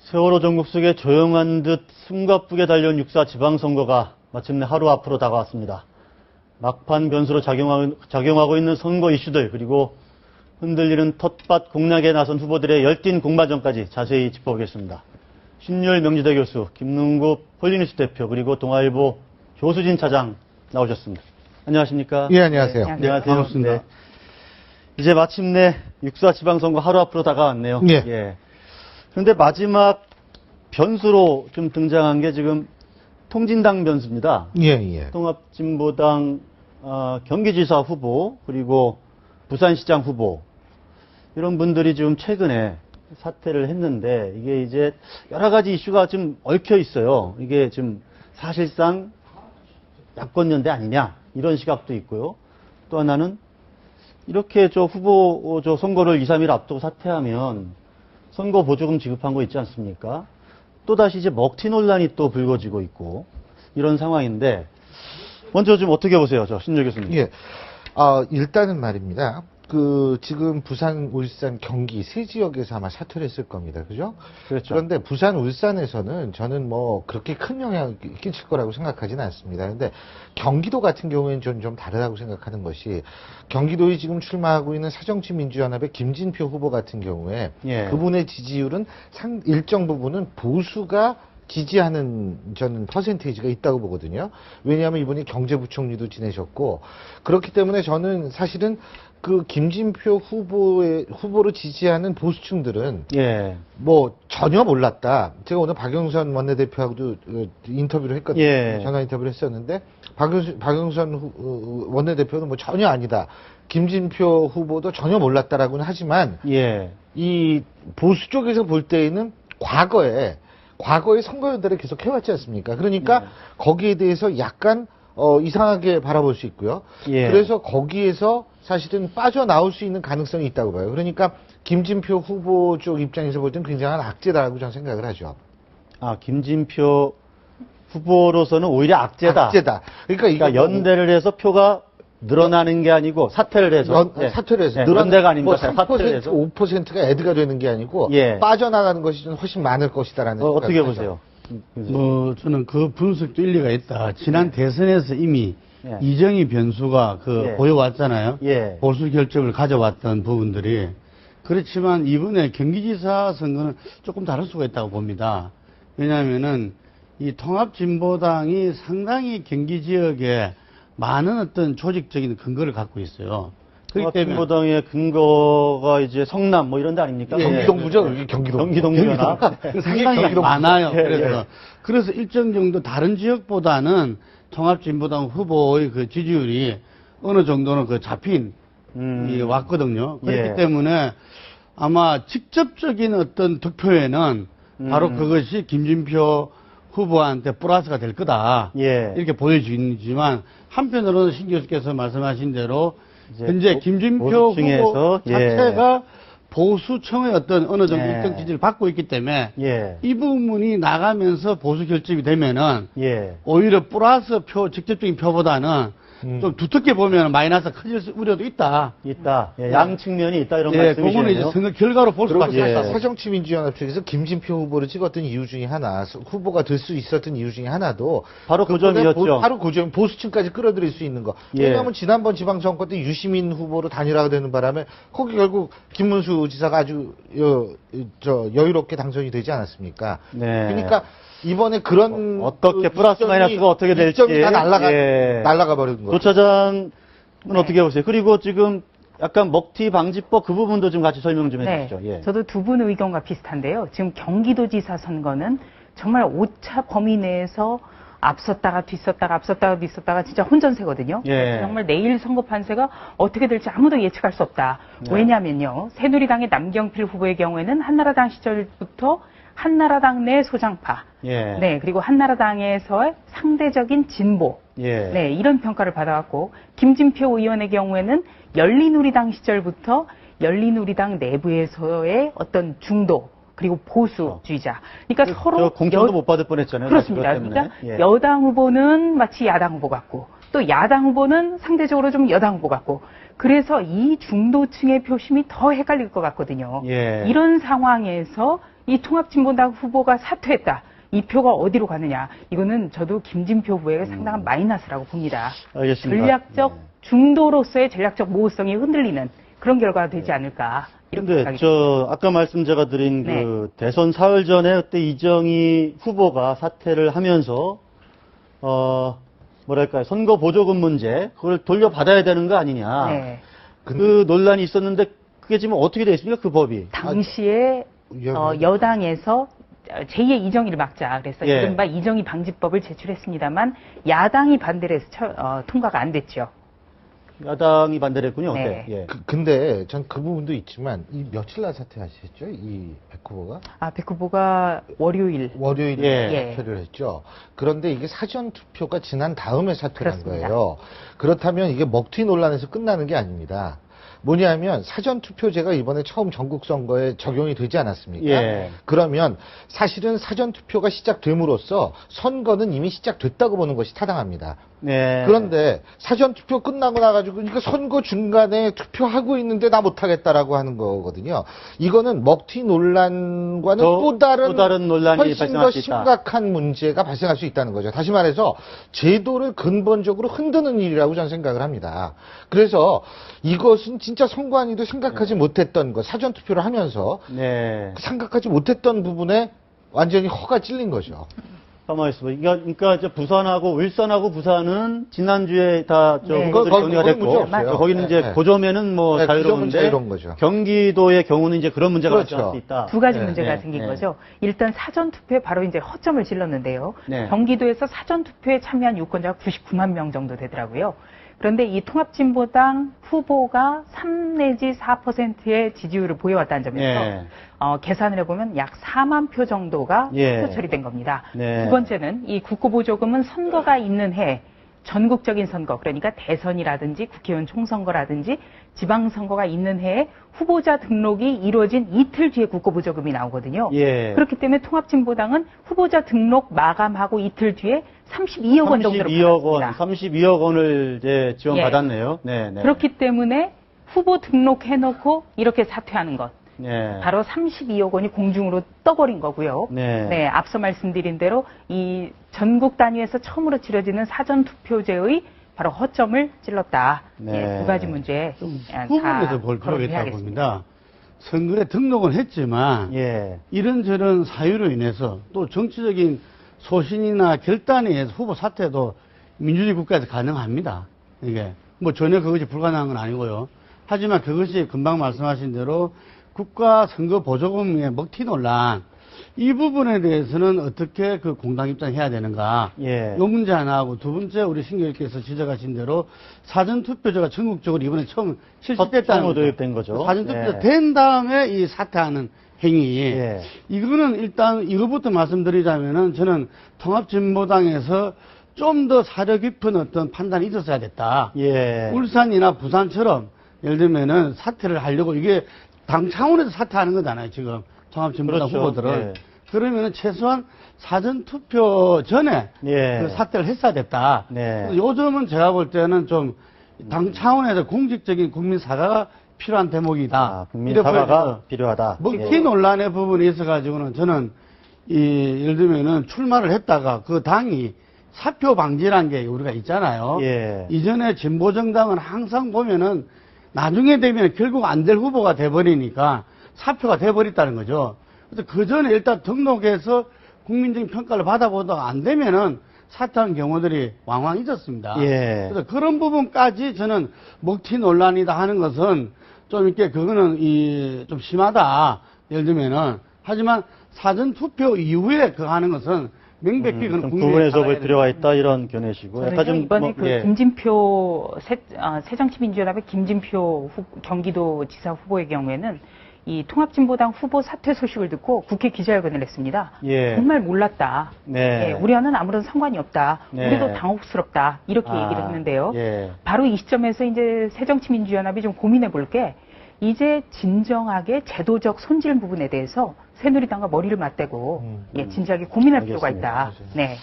세월호 전국 속에 조용한 듯 숨가쁘게 달려온 육사 지방선거가 마침내 하루 앞으로 다가왔습니다. 막판 변수로 작용하고 있는 선거 이슈들, 그리고 흔들리는 텃밭 공략에 나선 후보들의 열띤 공방전까지 자세히 짚어보겠습니다. 신율 명지대 교수, 김능구 폴리뉴스 대표, 그리고 동아일보 조수진 차장 나오셨습니다. 안녕하십니까? 예, 안녕하세요. 네, 안녕하세요. 반갑습니다. 네. 이제 마침내 육사 지방선거 하루 앞으로 다가왔네요. 예. 그런데 마지막 변수로 좀 등장한 게 지금 통진당 변수입니다. 예. 통합진보당 경기지사 후보, 그리고 부산시장 후보, 이런 분들이 지금 최근에 사퇴를 했는데, 이게 이제 여러 가지 이슈가 좀 얽혀 있어요. 이게 지금 사실상 야권연대 아니냐, 이런 시각도 있고요. 또 하나는 이렇게 후보 선거를 2, 3일 앞두고 사퇴하면 선거 보조금 지급한 거 있지 않습니까? 또다시 이제 먹튀 논란이 또 불거지고 있고, 이런 상황인데, 먼저 좀 어떻게 보세요, 신율 교수님? 예. 일단은 말입니다. 지금 부산, 울산, 경기 세 지역에서 아마 사퇴를 했을 겁니다. 그죠? 그렇죠. 그런데 부산, 울산에서는 저는 그렇게 큰 영향을 끼칠 거라고 생각하지는 않습니다. 근데 경기도 같은 경우에는 저는 좀 다르다고 생각하는 것이, 경기도에 지금 출마하고 있는 사정치민주연합의 김진표 후보 같은 경우에 그분의 지지율은 일정 부분은 보수가 지지하는 저는 퍼센테이지가 있다고 보거든요. 왜냐하면 이분이 경제부총리도 지내셨고, 그렇기 때문에 저는 사실은 김진표 후보를 지지하는 보수층들은 전혀 몰랐다. 제가 오늘 박영선 원내대표하고도 인터뷰를 했거든요. 전화 인터뷰를 했었는데, 박영선 원내대표는 전혀 아니다. 김진표 후보도 전혀 몰랐다라고는 하지만, 이 보수 쪽에서 볼 때에는 과거에 선거연대를 계속 해왔지 않습니까? 그러니까 거기에 대해서 약간 이상하게 바라볼 수 있고요. 그래서 거기에서 사실은 빠져나올 수 있는 가능성이 있다고 봐요. 그러니까 김진표 후보 쪽 입장에서 볼 때는 굉장한 악재다라고 저는 생각을 하죠. 김진표 후보로서는 오히려 악재다. 그러니까 연대를 해서 표가 늘어나는 게 아니고 사퇴를 해서. 사퇴를 해서. 연대가 아닙니다. 3%, 5%가 애드가 되는 게 아니고 빠져나가는 것이 좀 훨씬 많을 것이다라는 생각을 어떻게 보세요? 저는 그 분석도 일리가 있다. 지난 대선에서 이미 이정희 변수가 보여왔잖아요. 보수 결집을 가져왔던 부분들이. 그렇지만 이번에 경기지사 선거는 조금 다를 수가 있다고 봅니다. 왜냐하면은 이 통합진보당이 상당히 경기 지역에 많은 어떤 조직적인 근거를 갖고 있어요. 그렇기 때문에 통합진보당의 근거가 이제 성남 이런 데 아닙니까? 경기동부죠. 경기동부연합. 상당히 많아요. 그래서 일정 정도 다른 지역보다는 통합진보당 후보의 지지율이 어느 정도는 잡힌 왔거든요. 그렇기 때문에 아마 직접적인 어떤 득표에는 바로 그것이 김진표 후보한테 플러스가 될 거다. 이렇게 보여지지만, 한편으로는 신 교수께서 말씀하신 대로 현재 김진표 후보 자체가 보수층의 어느 정도 일정 지지를 받고 있기 때문에 이 부분이 나가면서 보수 결집이 되면은 오히려 플러스 직접적인 표보다는 좀 두텁게 보면 마이너스가 커질 우려도 있다. 양 측면이 있다, 이런 말씀이시네요. 그거는 이제 선거 결과로 볼 수가 있어요. 사정치민주연합 쪽에서 김진표 후보를 찍었던 이유 중에 하나, 후보가 될 수 있었던 이유 중에 하나도 바로 그 점이었죠. 바로 그 점, 보수층까지 끌어들일 수 있는 거. 왜냐하면 지난번 지방선거 때 유시민 후보로 단일화가 되는 바람에 거기 결국 김문수 지사가 아주 여유롭게 당선이 되지 않았습니까? 그러니까 이번에 그런 어떻게 플러스 마이너스가 어떻게 될지 다 날아가 버리는 거죠. 조 차장은 어떻게 보세요? 그리고 지금 약간 먹튀 방지법 그 부분도 좀 같이 설명 좀 해주시죠. 저도 두 분 의견과 비슷한데요. 지금 경기도지사 선거는 정말 오차 범위 내에서 앞섰다가 뒤섰다가 진짜 혼전세거든요. 정말 내일 선거 판세가 어떻게 될지 아무도 예측할 수 없다. 왜냐면요, 새누리당의 남경필 후보의 경우에는 한나라당 시절부터 한나라당 내 소장파, 그리고 한나라당에서의 상대적인 진보, 이런 평가를 받아왔고, 김진표 의원의 경우에는 열린우리당 시절부터 열린우리당 내부에서의 어떤 중도, 그리고 보수주의자. 그러니까 서로 공천도 못 받을 뻔했잖아요. 그렇습니다. 그러니까 여당 후보는 마치 야당 후보 같고 또 야당 후보는 상대적으로 좀 여당 후보 같고 그래서 이 중도층의 표심이 더 헷갈릴 것 같거든요. 예. 이런 상황에서 이 통합진보당 후보가 사퇴했다. 이 표가 어디로 가느냐. 이거는 저도 김진표 후보에게 상당한 마이너스라고 봅니다. 알겠습니다. 전략적 중도로서의 전략적 모호성이 흔들리는 그런 결과가 되지 않을까. 이렇게 근데 생각이 듭니다. 아까 말씀 제가 드린 네. 그 대선 사흘 전에 그때 이정희 후보가 사퇴를 하면서 뭐랄까요, 선거 보조금 문제 그걸 돌려받아야 되는 거 아니냐. 네. 그 논란이 있었는데 그게 지금 어떻게 돼 있습니까? 그 법이. 당시에 여당에서 제2의 이정희를 막자 그래서 예. 이른바 이정희 방지법을 제출했습니다만 야당이 반대를 해서 통과가 안 됐죠. 야당이 반대를 했군요. 네. 어때? 예. 근데 전 그 부분도 있지만 이 며칠 날 사퇴하셨죠? 이 백 후보가? 백 후보가 월요일. 월요일에 예. 사퇴를 했죠. 그런데 이게 사전 투표가 지난 다음에 사퇴를 한 그렇습니다. 거예요. 그렇다면 이게 먹튀 논란에서 끝나는 게 아닙니다. 뭐냐면 사전 투표제가 이번에 처음 전국 선거에 적용이 되지 않았습니까? 예. 그러면 사실은 사전 투표가 시작됨으로써 선거는 이미 시작됐다고 보는 것이 타당합니다. 네. 그런데 사전 투표 끝나고 나가지고 이거 선거 중간에 투표하고 있는데 나 못하겠다라고 하는 거거든요. 이거는 먹튀 논란과는 또 다른 논란이 훨씬 발생할 더 수 있다. 심각한 문제가 발생할 수 있다는 거죠. 다시 말해서 제도를 근본적으로 흔드는 일이라고 저는 생각을 합니다. 그래서 이것은 진짜 선관위도 생각하지 못했던 것, 사전 투표를 하면서 네. 생각하지 못했던 부분에 완전히 허가 찔린 거죠. 가만히 있어봐. 그러니까 이제 부산하고 일선하고 부산은 지난주에 다 네. 정리가 거기 문제 됐고, 없어요. 거기는 이제 네. 고점에는 뭐 네, 그 점은 자유로운데 자유로운 거죠. 경기도의 경우는 이제 그런 문제가 그렇죠. 발생할 수 있다. 두 가지 네, 문제가 네, 생긴 네. 거죠. 일단 사전투표에 바로 이제 허점을 찔렀는데요. 네. 경기도에서 사전투표에 참여한 유권자가 99만 명 정도 되더라고요. 그런데 이 통합진보당 후보가 3 내지 4%의 지지율을 보여왔다는 점에서 네. 계산을 해보면 약 4만 표 정도가 예. 투표 처리된 겁니다. 네. 두 번째는 이 국고보조금은 선거가 있는 해 전국적인 선거, 그러니까 대선이라든지 국회의원 총선거라든지 지방선거가 있는 해에 후보자 등록이 이루어진 이틀 뒤에 국고보조금이 나오거든요. 예. 그렇기 때문에 통합진보당은 후보자 등록 마감하고 이틀 뒤에 32억 원 정도로 32억 원, 받았습니다. 32억 원을 이제 지원받았네요. 예. 네, 네. 그렇기 때문에 후보 등록해놓고 이렇게 사퇴하는 것. 네. 바로 32억 원이 공중으로 떠버린 거고요. 네. 앞서 말씀드린 대로 이 전국 단위에서 처음으로 치러지는 사전투표제의 바로 허점을 찔렀다. 네. 두 가지 문제 부분에서 볼 필요가 있다고 봅니다. 선거에 등록은 했지만 예. 이런저런 사유로 인해서 또 정치적인 소신이나 결단에 의해서 후보 사퇴도 민주주의 국가에서 가능합니다. 이게 뭐 전혀 그것이 불가능한 건 아니고요. 하지만 그것이 금방 말씀하신 대로 국가 선거 보조금의 먹튀 논란 이 부분에 대해서는 어떻게 그 공당 입장해야 되는가? 예. 이 문제 하나 하고 두 번째 우리 신교님께서 지적하신 대로 사전 투표제가 전국적으로 이번에 처음 실시됐다는 처음으로 도입된 거죠. 사전 투표제 예. 된 다음에 이 사퇴하는 행위. 예. 이거는 일단 이것부터 말씀드리자면은 저는 통합진보당에서 좀 더 사려 깊은 어떤 판단이 있었어야 됐다. 예. 울산이나 부산처럼 예를 들면은 사퇴를 하려고 이게 당 차원에서 사퇴하는 거잖아요, 지금. 통합진보당 그렇죠. 후보들은. 예. 그러면은 최소한 사전투표 전에 예. 그 사퇴를 했어야 됐다. 네. 요즘은 제가 볼 때는 좀 당 차원에서 공식적인 국민 사과가 필요한 대목이다. 아, 국민 이렇게 사과가 보여서 필요하다. 먹튀 예. 논란의 부분이 있어가지고는 저는 예를 들면은 출마를 했다가 그 당이 사표 방지라는 게 우리가 있잖아요. 예. 이전에 진보정당은 항상 보면은 나중에 되면 결국 안 될 후보가 돼버리니까 사표가 돼버렸다는 거죠. 그래서 그 전에 일단 등록해서 국민적인 평가를 받아보다가 안 되면은 사퇴하는 경우들이 왕왕 있었습니다. 예. 그래서 그런 부분까지 저는 먹튀 논란이다 하는 것은 좀 이렇게 그거는 좀 심하다. 예를 들면은 하지만 사전 투표 이후에 그거 하는 것은 명백히 그건 좀 국민의 구분해서 볼 사과해야 필요가 있다 이런 견해시고. 약간 저는요, 좀 이번에 뭐, 그 예. 김진표 새정치민주연합의 김진표 경기도지사 후보의 경우에는 이 통합진보당 후보 사퇴 소식을 듣고 국회 기자회견을 했습니다. 예. 정말 몰랐다. 네. 예, 우리와는 아무런 상관이 없다. 네. 우리도 당혹스럽다. 이렇게 아, 얘기를 했는데요. 예. 바로 이 시점에서 이제 새정치민주연합이 좀 고민해 볼 게 이제 진정하게 제도적 손질 부분에 대해서 새누리당과 머리를 맞대고 진지하게 고민할 필요가 알겠습니다. 있다. 네.